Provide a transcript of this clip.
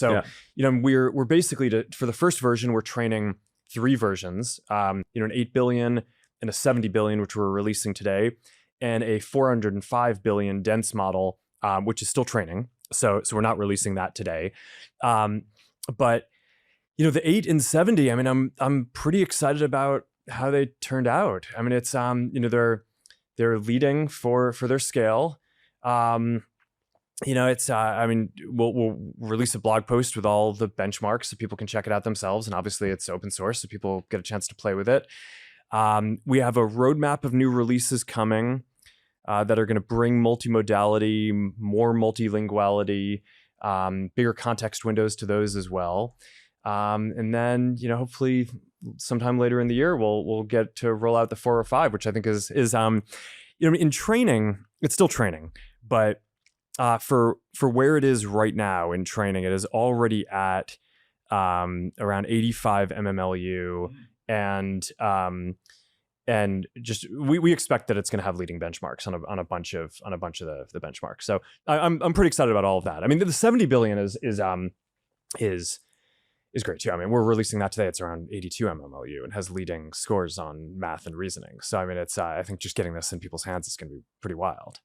So, Yeah. we're basically for the first version, we're training 3 versions, an 8 billion and a 70 billion, which we're releasing today, and a 405 billion dense model, which is still training. So we're not releasing that today. But the 8 and 70, I mean, I'm pretty excited about how they turned out. I mean, it's they're leading for their scale. It's I mean, we'll release a blog post with all the benchmarks so people can check it out themselves, and obviously it's open source so people get a chance to play with it. We have a roadmap of new releases coming that are going to bring multi-modality, more multilinguality, bigger context windows to those as well. And then, hopefully sometime later in the year, we'll get to roll out the 405, which I think is in training, it's still training, but for where it is right now in training, it is already at around 85 mmLU, and just we expect that it's going to have leading benchmarks on a bunch of the benchmarks. So I'm pretty excited about all of that. I mean, the 70 billion is great too. I mean, we're releasing that today. It's around 82 mmLU and has leading scores on math and reasoning. So I mean, it's I think just getting this in people's hands is going to be pretty wild.